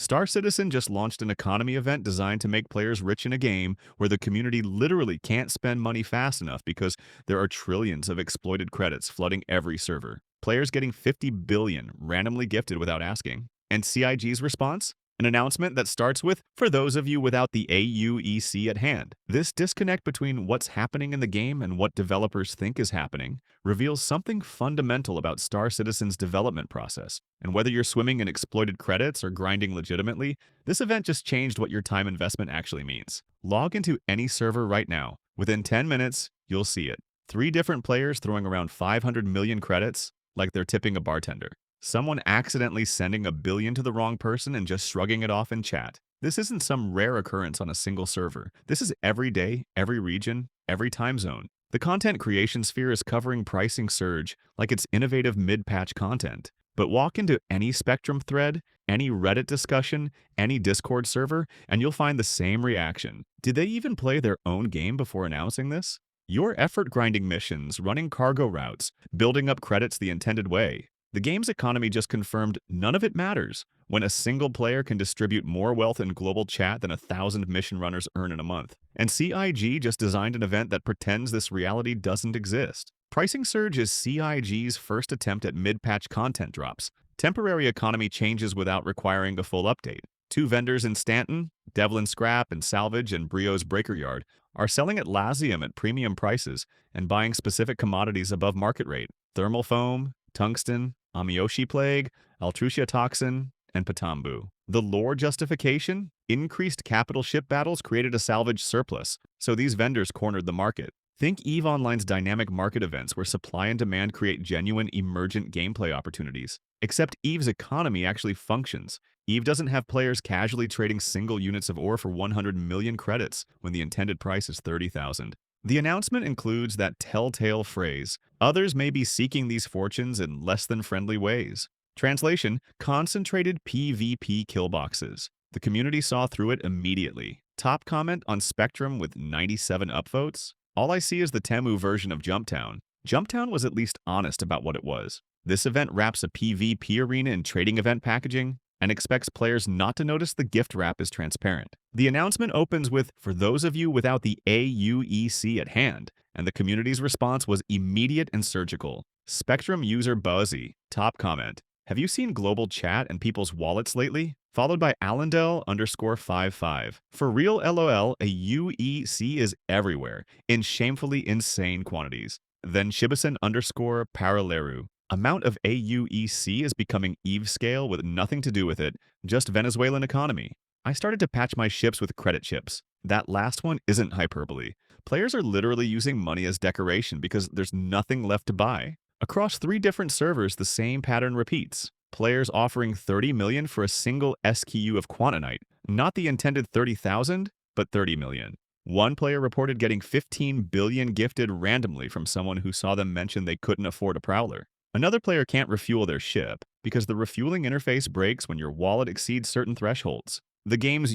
Star Citizen just launched an economy event designed to make players rich in a game where the community literally can't spend money fast enough because there are trillions of exploited credits flooding every server. Players getting 50 billion randomly gifted without asking. And CIG's response? An announcement that starts with, for those of you without the AUEC at hand. This disconnect between what's happening in the game and what developers think is happening reveals something fundamental about Star Citizen's development process. And whether you're swimming in exploited credits or grinding legitimately, this event just changed what your time investment actually means. Log into any server right now. Within 10 minutes, you'll see it. 3 different players throwing around 500 million credits like they're tipping a bartender. Someone accidentally sending a billion to the wrong person and just shrugging it off in chat. This isn't some rare occurrence on a single server. This is every day, every region, every time zone. The content creation sphere is covering pricing surge like it's innovative mid-patch content. But walk into any Spectrum thread, any Reddit discussion, any Discord server, and you'll find the same reaction. Did they even play their own game before announcing this? Your effort grinding missions, running cargo routes, building up credits the intended way. The game's economy just confirmed none of it matters when a single player can distribute more wealth in global chat than 1,000 mission runners earn in a month. And CIG just designed an event that pretends this reality doesn't exist. Pricing Surge is CIG's first attempt at mid-patch content drops. Temporary economy changes without requiring a full update. 2 vendors in Stanton, Devlin Scrap and Salvage and Brio's Breaker Yard, are selling at Lazium at premium prices and buying specific commodities above market rate. Thermal foam, tungsten, Amiyoshi plague, Altrucia toxin, and Patambu. The lore justification? Increased capital ship battles created a salvage surplus, so these vendors cornered the market. Think EVE Online's dynamic market events where supply and demand create genuine emergent gameplay opportunities. Except EVE's economy actually functions. EVE doesn't have players casually trading single units of ore for 100 million credits when the intended price is 30,000. The announcement includes that telltale phrase, others may be seeking these fortunes in less than friendly ways. Translation, concentrated PvP kill boxes. The community saw through it immediately. Top comment on Spectrum with 97 upvotes. All I see is the Temu version of Jumptown. Jumptown was at least honest about what it was. This event wraps a PvP arena in trading event packaging and expects players not to notice the gift wrap is transparent. The announcement opens with, for those of you without the AUEC at hand, and the community's response was immediate and surgical. Spectrum user Buzzy, top comment, have you seen global chat and people's wallets lately? Followed by Allendale_55. For real LOL, a UEC is everywhere, in shamefully insane quantities. Then Shibusen_Paraleru. Amount of AUEC is becoming EVE scale with nothing to do with it, just Venezuelan economy. I started to patch my ships with credit chips. That last one isn't hyperbole. Players are literally using money as decoration because there's nothing left to buy. Across 3 different servers, the same pattern repeats. Players offering 30 million for a single SKU of Quantanite, not the intended 30,000, but 30 million. One player reported getting 15 billion gifted randomly from someone who saw them mention they couldn't afford a Prowler. Another player can't refuel their ship because the refueling interface breaks when your wallet exceeds certain thresholds. The game's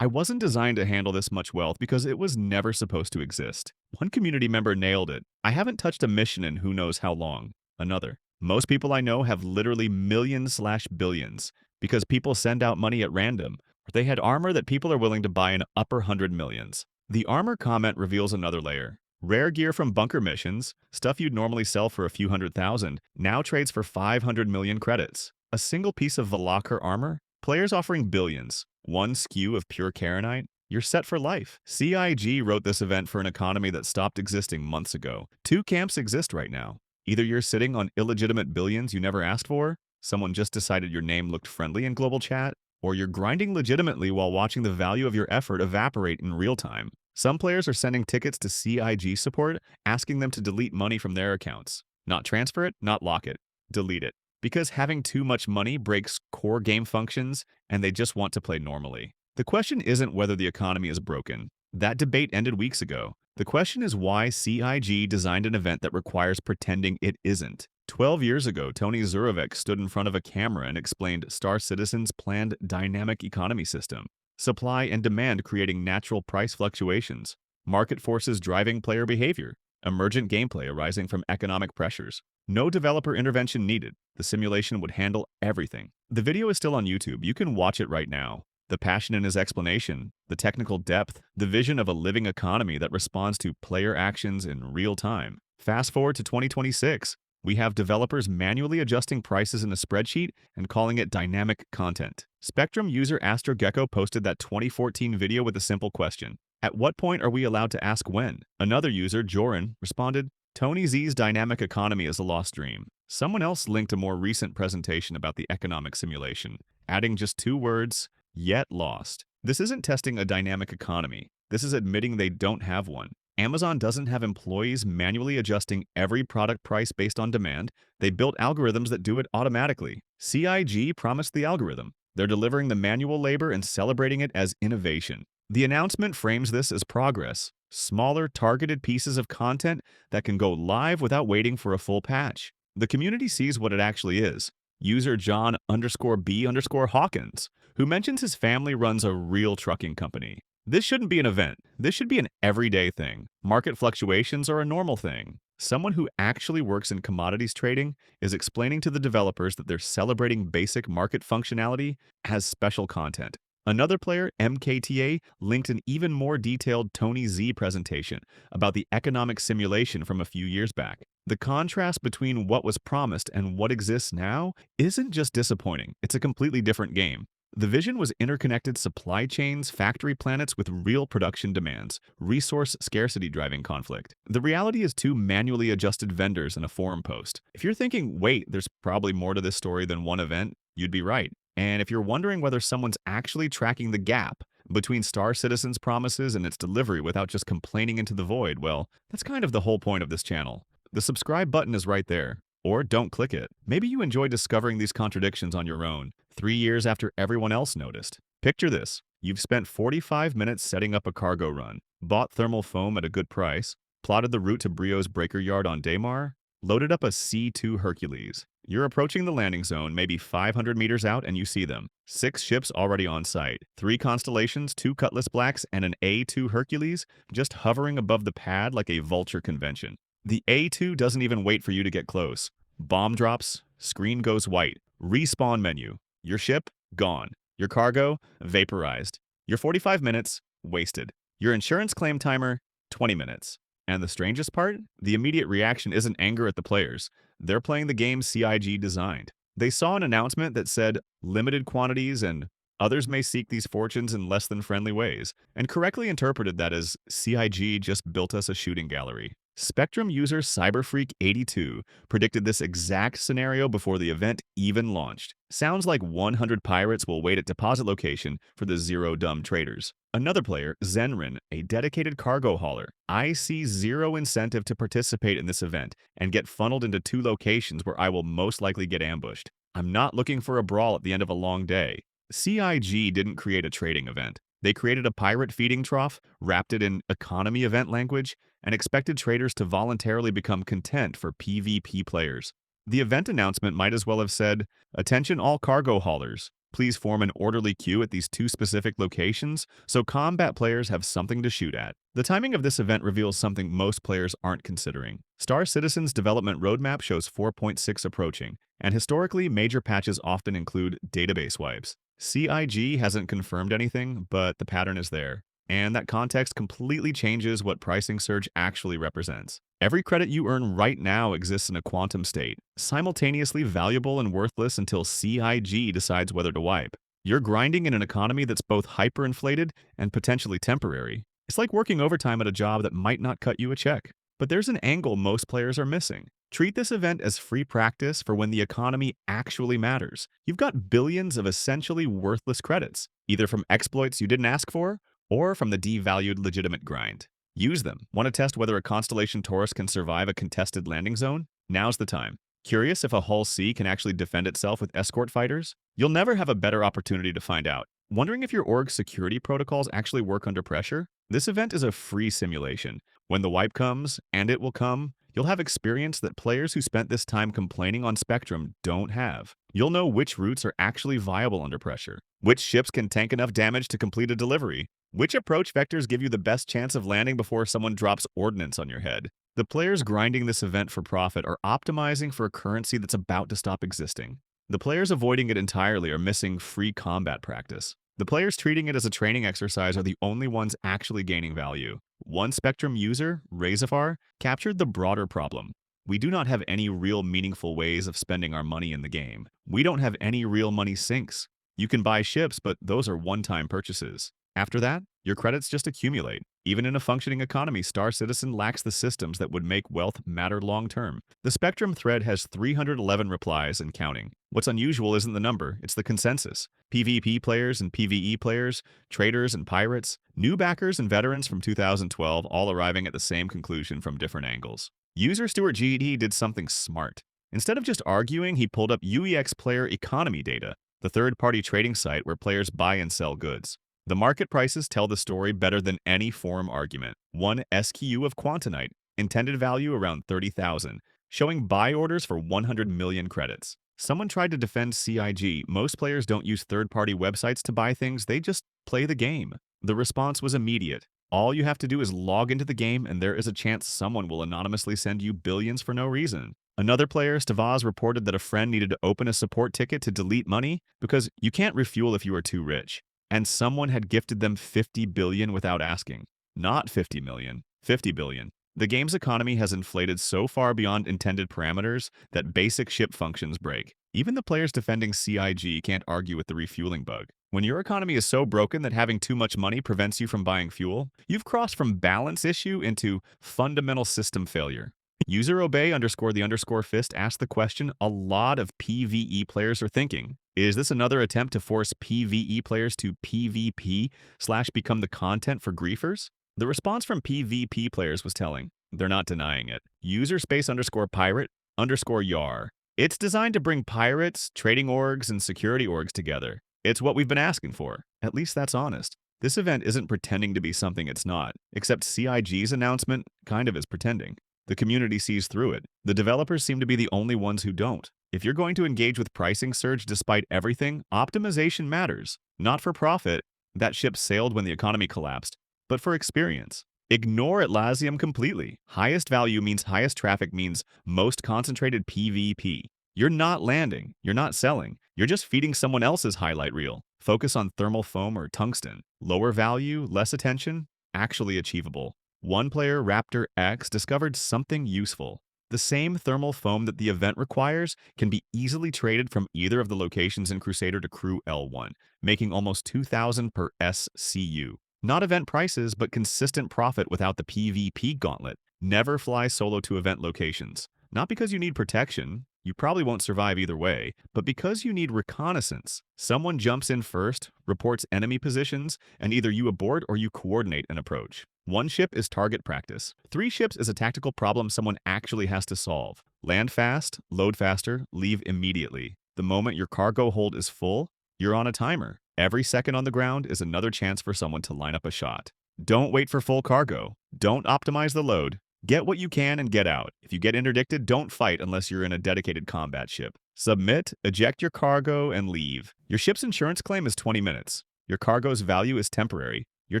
I wasn't designed to handle this much wealth because it was never supposed to exist. One community member nailed it. I haven't touched a mission in who knows how long. Another. Most people I know have literally millions/billions because people send out money at random, or they had armor that people are willing to buy in upper hundred millions. The armor comment reveals another layer. Rare gear from bunker missions, stuff you'd normally sell for a few $100,000, now trades for 500 million credits. A single piece of Valakar armor? Players offering billions. One SKU of pure Karenite? You're set for life. CIG wrote this event for an economy that stopped existing months ago. 2 camps exist right now. Either you're sitting on illegitimate billions you never asked for, someone just decided your name looked friendly in global chat, or you're grinding legitimately while watching the value of your effort evaporate in real time. Some players are sending tickets to CIG support, asking them to delete money from their accounts. Not transfer it, not lock it. Delete it. Because having too much money breaks core game functions, and they just want to play normally. The question isn't whether the economy is broken. That debate ended weeks ago. The question is why CIG designed an event that requires pretending it isn't. 12 years ago, Tony Zurovec stood in front of a camera and explained Star Citizen's planned dynamic economy system. Supply and demand creating natural price fluctuations. Market forces driving player behavior. Emergent gameplay arising from economic pressures. No developer intervention needed. The simulation would handle everything. The video is still on YouTube. You can watch it right now. The passion in his explanation, the technical depth, the vision of a living economy that responds to player actions in real time. Fast forward to 2026. We have developers manually adjusting prices in a spreadsheet and calling it dynamic content. Spectrum user AstroGecko posted that 2014 video with a simple question. At what point are we allowed to ask when? Another user, Joran, responded, Tony Z's dynamic economy is a lost dream. Someone else linked a more recent presentation about the economic simulation, adding just 2 words, yet lost. This isn't testing a dynamic economy. This is admitting they don't have one. Amazon doesn't have employees manually adjusting every product price based on demand. They built algorithms that do it automatically. CIG promised the algorithm. They're delivering the manual labor and celebrating it as innovation. The announcement frames this as progress. Smaller, targeted pieces of content that can go live without waiting for a full patch. The community sees what it actually is. User John_B_Hawkins, who mentions his family runs a real trucking company. This shouldn't be an event. This should be an everyday thing. Market fluctuations are a normal thing. Someone who actually works in commodities trading is explaining to the developers that they're celebrating basic market functionality as special content. Another player, MKTA, linked an even more detailed Tony Z presentation about the economic simulation from a few years back. The contrast between what was promised and what exists now isn't just disappointing, it's a completely different game. The vision was interconnected supply chains, factory planets with real production demands, resource scarcity driving conflict. The reality is 2 manually adjusted vendors in a forum post. If you're thinking, wait, there's probably more to this story than one event, you'd be right. And if you're wondering whether someone's actually tracking the gap between Star Citizen's promises and its delivery without just complaining into the void, well, that's kind of the whole point of this channel. The subscribe button is right there. Or don't click it. Maybe you enjoy discovering these contradictions on your own, 3 years after everyone else noticed. Picture this. You've spent 45 minutes setting up a cargo run, bought thermal foam at a good price, plotted the route to Brio's breaker yard on Daymar, loaded up a C2 Hercules. You're approaching the landing zone, maybe 500 meters out, and you see them. 6 ships already on site, 3 Constellations, 2 Cutlass Blacks, and an A2 Hercules just hovering above the pad like a vulture convention. The A2 doesn't even wait for you to get close. Bomb drops, screen goes white, respawn menu. Your ship, gone. Your cargo, vaporized. Your 45 minutes, wasted. Your insurance claim timer, 20 minutes. And the strangest part? The immediate reaction isn't anger at the players. They're playing the game CIG designed. They saw an announcement that said, limited quantities and others may seek these fortunes in less than friendly ways, and correctly interpreted that as CIG just built us a shooting gallery. Spectrum user CyberFreak82 predicted this exact scenario before the event even launched. Sounds like 100 pirates will wait at deposit location for the 0 dumb traders. Another player, Zenrin, a dedicated cargo hauler. I see 0 incentive to participate in this event and get funneled into 2 locations where I will most likely get ambushed. I'm not looking for a brawl at the end of a long day. CIG didn't create a trading event. They created a pirate feeding trough, wrapped it in economy event language, and expected traders to voluntarily become content for PvP players. The event announcement might as well have said, "Attention all cargo haulers. Please form an orderly queue at these 2 specific locations so combat players have something to shoot at." The timing of this event reveals something most players aren't considering. Star Citizen's development roadmap shows 4.6 approaching, and historically, major patches often include database wipes. CIG hasn't confirmed anything, but the pattern is there. And that context completely changes what pricing surge actually represents. Every credit you earn right now exists in a quantum state, simultaneously valuable and worthless until CIG decides whether to wipe. You're grinding in an economy that's both hyperinflated and potentially temporary. It's like working overtime at a job that might not cut you a check. But there's an angle most players are missing. Treat this event as free practice for when the economy actually matters. You've got billions of essentially worthless credits, either from exploits you didn't ask for, or from the devalued legitimate grind. Use them. Want to test whether a Constellation Taurus can survive a contested landing zone? Now's the time. Curious if a Hull C can actually defend itself with escort fighters? You'll never have a better opportunity to find out. Wondering if your org's security protocols actually work under pressure? This event is a free simulation. When the wipe comes, and it will come, you'll have experience that players who spent this time complaining on Spectrum don't have. You'll know which routes are actually viable under pressure, which ships can tank enough damage to complete a delivery, which approach vectors give you the best chance of landing before someone drops ordnance on your head. The players grinding this event for profit are optimizing for a currency that's about to stop existing. The players avoiding it entirely are missing free combat practice. The players treating it as a training exercise are the only ones actually gaining value. One Spectrum user, Razafar, captured the broader problem. We do not have any real meaningful ways of spending our money in the game. We don't have any real money sinks. You can buy ships, but those are one-time purchases. After that, your credits just accumulate. Even in a functioning economy, Star Citizen lacks the systems that would make wealth matter long-term. The Spectrum thread has 311 replies and counting. What's unusual isn't the number, it's the consensus. PvP players and PvE players, traders and pirates, new backers and veterans from 2012 all arriving at the same conclusion from different angles. User Stuart GD did something smart. Instead of just arguing, he pulled up UEX player economy data, the third-party trading site where players buy and sell goods. The market prices tell the story better than any forum argument. One SKU of Quantanite, intended value around 30,000, showing buy orders for 100 million credits. Someone tried to defend CIG. Most players don't use third-party websites to buy things, they just play the game. The response was immediate. All you have to do is log into the game and there is a chance someone will anonymously send you billions for no reason. Another player, Stavaz, reported that a friend needed to open a support ticket to delete money because you can't refuel if you are too rich. And someone had gifted them 50 billion without asking. Not 50 million, 50 billion. The game's economy has inflated so far beyond intended parameters that basic ship functions break. Even the players defending CIG can't argue with the refueling bug. When your economy is so broken that having too much money prevents you from buying fuel, you've crossed from balance issue into fundamental system failure. User obey _the_ fist asked the question a lot of PvE players are thinking. Is this another attempt to force PvE players to PvP/become the content for griefers? The response from PvP players was telling. They're not denying it. User space _pirate _yar. It's designed to bring pirates, trading orgs, and security orgs together. It's what we've been asking for. At least that's honest. This event isn't pretending to be something it's not, except CIG's announcement kind of is pretending. The community sees through it. The developers seem to be the only ones who don't. If you're going to engage with pricing surge despite everything, optimization matters. Not for profit, that ship sailed when the economy collapsed, but for experience. Ignore Atlassium completely. Highest value means highest traffic means most concentrated PvP. You're not landing, you're not selling, you're just feeding someone else's highlight reel. Focus on thermal foam or tungsten. Lower value, less attention, actually achievable. One player, Raptor X, discovered something useful. The same thermal foam that the event requires can be easily traded from either of the locations in Crusader to Crew L1, making almost 2,000 per SCU. Not event prices, but consistent profit without the PvP gauntlet. Never fly solo to event locations. Not because you need protection, you probably won't survive either way, but because you need reconnaissance. Someone jumps in first, reports enemy positions, and either you abort or you coordinate an approach. One ship is target practice. 3 ships is a tactical problem someone actually has to solve. Land fast, load faster, leave immediately. The moment your cargo hold is full, you're on a timer. Every second on the ground is another chance for someone to line up a shot. Don't wait for full cargo. Don't optimize the load. Get what you can and get out. If you get interdicted, don't fight unless you're in a dedicated combat ship. Submit, eject your cargo, and leave. Your ship's insurance claim is 20 minutes. Your cargo's value is temporary. Your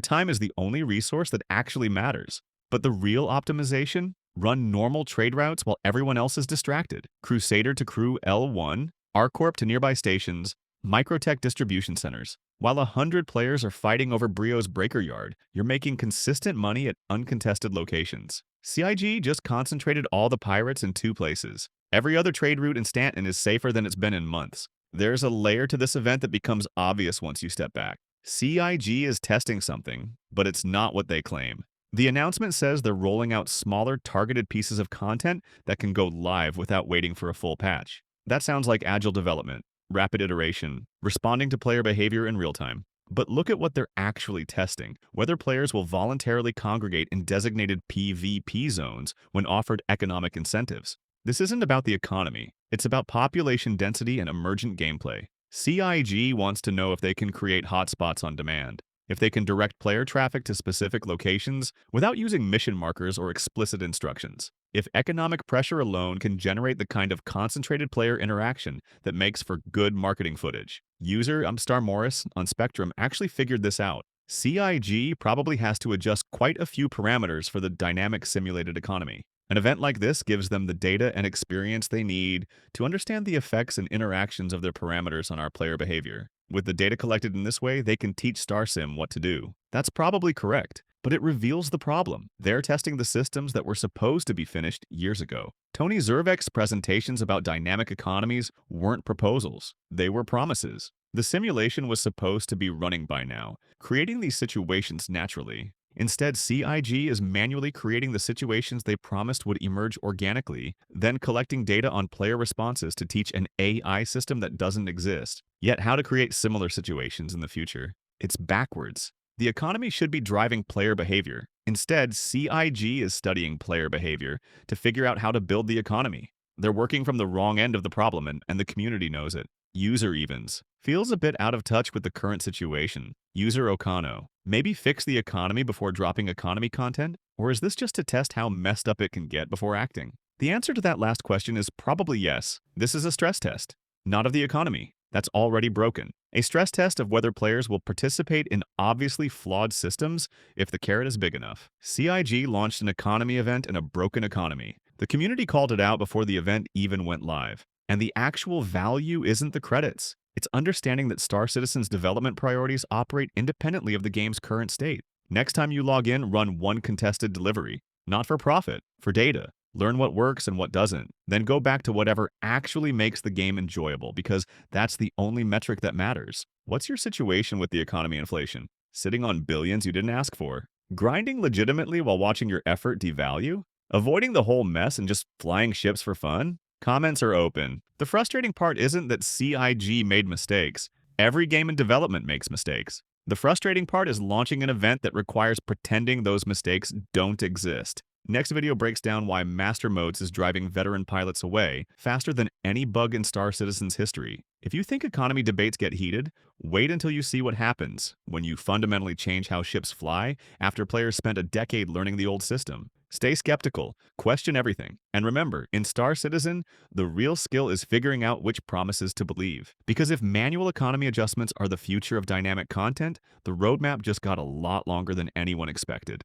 time is the only resource that actually matters. But the real optimization? Run normal trade routes while everyone else is distracted. Crusader to Crew L1, ArcCorp to nearby stations, Microtech distribution centers. While 100 players are fighting over Brio's breaker yard, you're making consistent money at uncontested locations. CIG just concentrated all the pirates in 2 places. Every other trade route in Stanton is safer than it's been in months. There's a layer to this event that becomes obvious once you step back. CIG is testing something, but it's not what they claim. The announcement says they're rolling out smaller, targeted pieces of content that can go live without waiting for a full patch. That sounds like agile development, rapid iteration, responding to player behavior in real time. But look at what they're actually testing, whether players will voluntarily congregate in designated PvP zones when offered economic incentives. This isn't about the economy, it's about population density and emergent gameplay. CIG wants to know if they can create hotspots on demand, if they can direct player traffic to specific locations without using mission markers or explicit instructions, if economic pressure alone can generate the kind of concentrated player interaction that makes for good marketing footage. User Star Morris on Spectrum actually figured this out. CIG probably has to adjust quite a few parameters for the dynamic simulated economy. An event like this gives them the data and experience they need to understand the effects and interactions of their parameters on our player behavior. With the data collected in this way, they can teach StarSim what to do. That's probably correct, but it reveals the problem. They're testing the systems that were supposed to be finished years ago. Tony Zervek's presentations about dynamic economies weren't proposals, they were promises. The simulation was supposed to be running by now, creating these situations naturally. Instead, CIG is manually creating the situations they promised would emerge organically, then collecting data on player responses to teach an AI system that doesn't exist. Yet how to create similar situations in the future? It's backwards. The economy should be driving player behavior. Instead, CIG is studying player behavior to figure out how to build the economy. They're working from the wrong end of the problem, and the community knows it. User evens. Feels a bit out of touch with the current situation. User Okano. Maybe fix the economy before dropping economy content? Or is this just to test how messed up it can get before acting? The answer to that last question is probably yes. This is a stress test, not of the economy. That's already broken. A stress test of whether players will participate in obviously flawed systems if the carrot is big enough. CIG launched an economy event in a broken economy. The community called it out before the event even went live. And the actual value isn't the credits. It's understanding that Star Citizen's development priorities operate independently of the game's current state. Next time you log in, run one contested delivery. Not for profit, for data. Learn what works and what doesn't. Then go back to whatever actually makes the game enjoyable, because that's the only metric that matters. What's your situation with the economy inflation? Sitting on billions you didn't ask for? Grinding legitimately while watching your effort devalue? Avoiding the whole mess and just flying ships for fun? Comments are open. The frustrating part isn't that CIG made mistakes. Every game in development makes mistakes. The frustrating part is launching an event that requires pretending those mistakes don't exist. Next video breaks down why Master Modes is driving veteran pilots away faster than any bug in Star Citizen's history. If you think economy debates get heated, wait until you see what happens when you fundamentally change how ships fly after players spent a decade learning the old system. Stay skeptical, question everything, and remember, in Star Citizen, the real skill is figuring out which promises to believe. Because if manual economy adjustments are the future of dynamic content, the roadmap just got a lot longer than anyone expected.